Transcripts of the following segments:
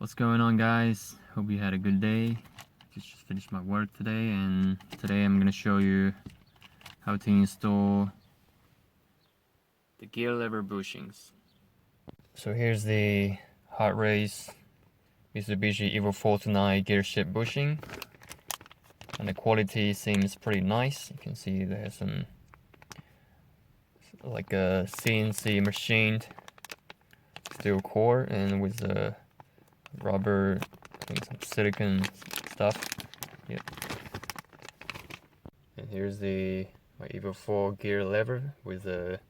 What's going on, guys? Hope you had a good day. Just finished my work today, and today I'm gonna show you how to install the gear lever bushings. So here's the hot race Mitsubishi EVO 429 gear shift bushing, and the quality seems pretty nice. You can see there's some like a CNC machined steel core, and with a rubber, I think some silicone stuff. Yep. And here's my EVO 4 gear lever with a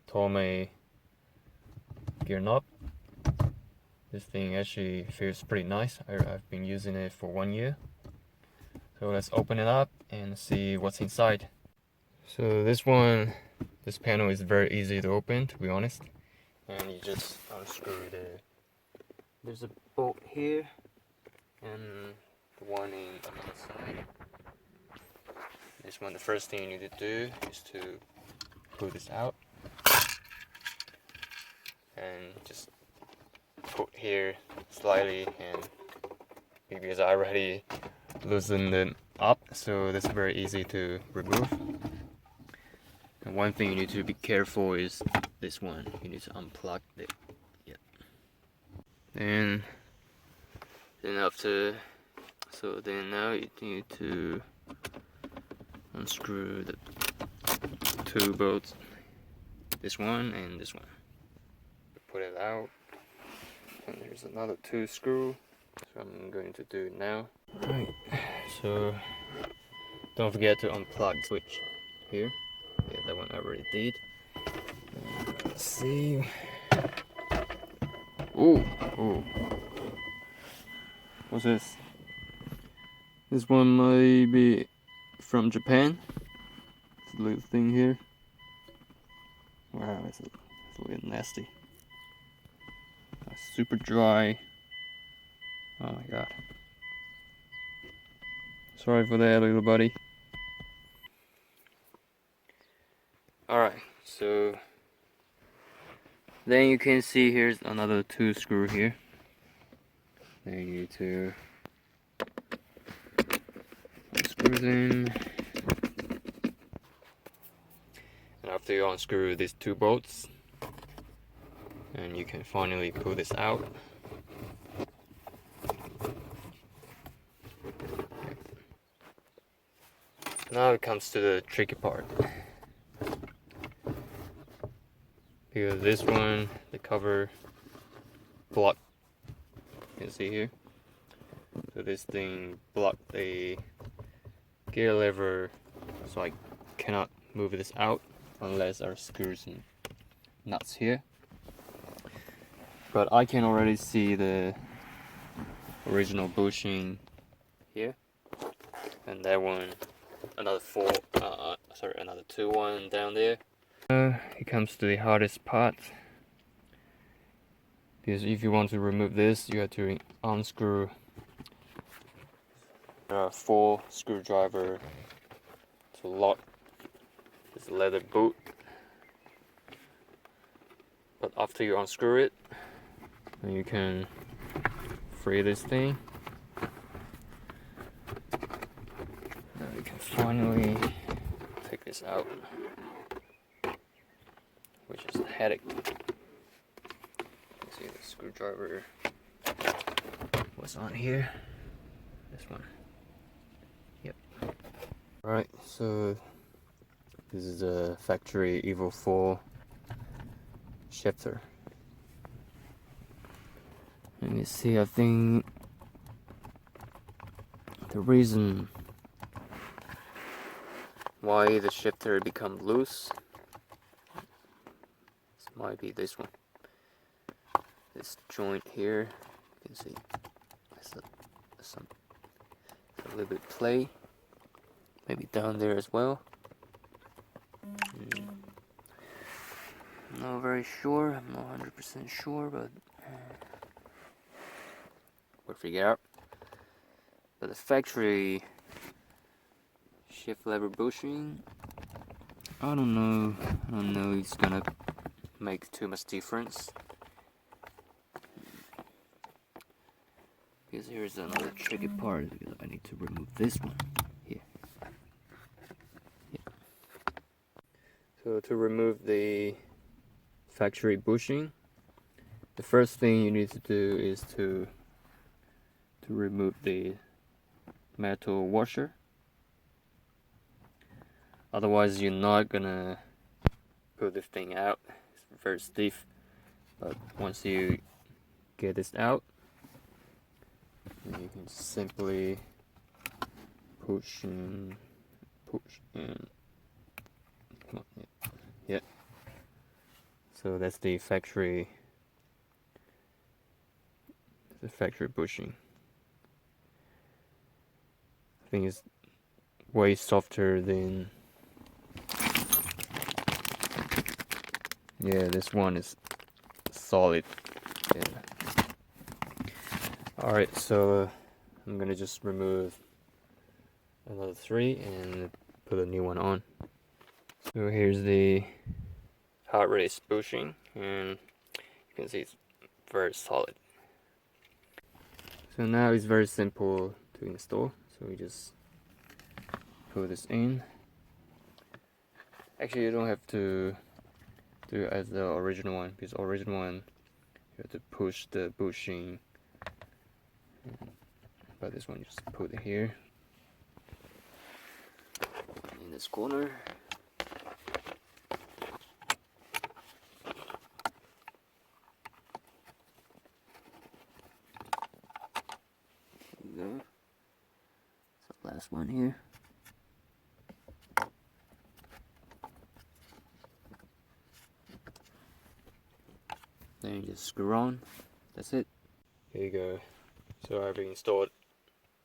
Tomei gear knob. This thing actually feels pretty nice. I've been using it for 1 year. So let's open it up and see what's inside. So this panel is very easy to open, to be honest. And you just unscrew there's a bolt here and the one on the other side. This one, the first thing you need to do is to pull this out and just put here slightly, and because I already loosened it up, so that's very easy to remove. And one thing you need to be careful is this one. You need to unplug it. And then now you need to unscrew the two bolts, this one and this one. Put it out, and there's another two screw, so I'm going to do it now. Alright, so don't forget to unplug the switch here. Yeah, that one I already did. Let's see. Ooh. What's this? This one might be from Japan. This little thing here. Wow, it's a little nasty. Super dry. Oh my god. Sorry for that, little buddy. Alright, so then you can see here's another two screw here. Then you need to unscrew them. And after you unscrew these two bolts, and you can finally pull this out. Now it comes to the tricky part. Because this one, the cover block, you can see here. So this thing blocked the gear lever, so I cannot move this out unless I screw some nuts here. But I can already see the original bushing here, and that one, another two one down there. It comes to the hardest part, because if you want to remove this, you have to unscrew. There are 4 screwdrivers to lock this leather boot. But after you unscrew it, then you can free this thing. Now you can finally take this out, which is a headache. You can see the screwdriver was on here. This one. Yep. Alright, so this is a factory EVO 4 shifter. And you see, I think the reason why the shifter become loose might be this one. This joint here, you can see there's a little bit play, maybe down there as well. Not very sure, I'm not 100% sure, but we'll figure out. But the factory shift lever bushing, I don't know it's gonna make too much difference. Because here's another tricky part, because I need to remove this one here. Yeah. So to remove the factory bushing, the first thing you need to do is to remove the metal washer. Otherwise you're not gonna pull this thing out. It's very stiff. But once you get this out, you can simply push and push and come on, yeah. So that's the factory bushing. I think it's way softer than, yeah, this one is solid. Yeah. Alright, so I'm gonna just remove another 3 and put a new one on. So here's the hot race bushing, and you can see it's very solid. So now it's very simple to install. So we just put this in. Actually, you don't have to do it as the original one, because the original one you have to push the bushing, but this one you just put it here in this corner. There you go. So last one here. Then you just screw on. That's it. Here you go. So I've installed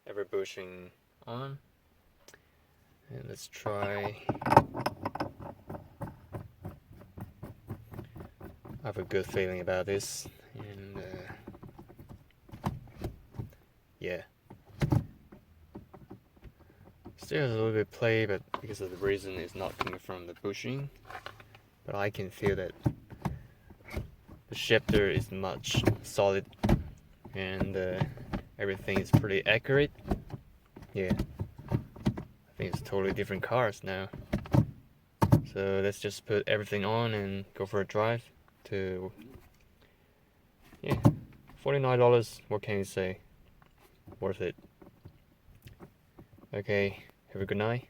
every bushing on, and let's try. I have a good feeling about this, and yeah. Still has a little bit of play, but because of the reason it's not coming from the bushing, but I can feel that the shifter is much solid, and everything is pretty accurate. Yeah, I think it's totally different cars now. So let's just put everything on and go for a drive to, yeah, $49, what can you say? Worth it. Okay, have a good night.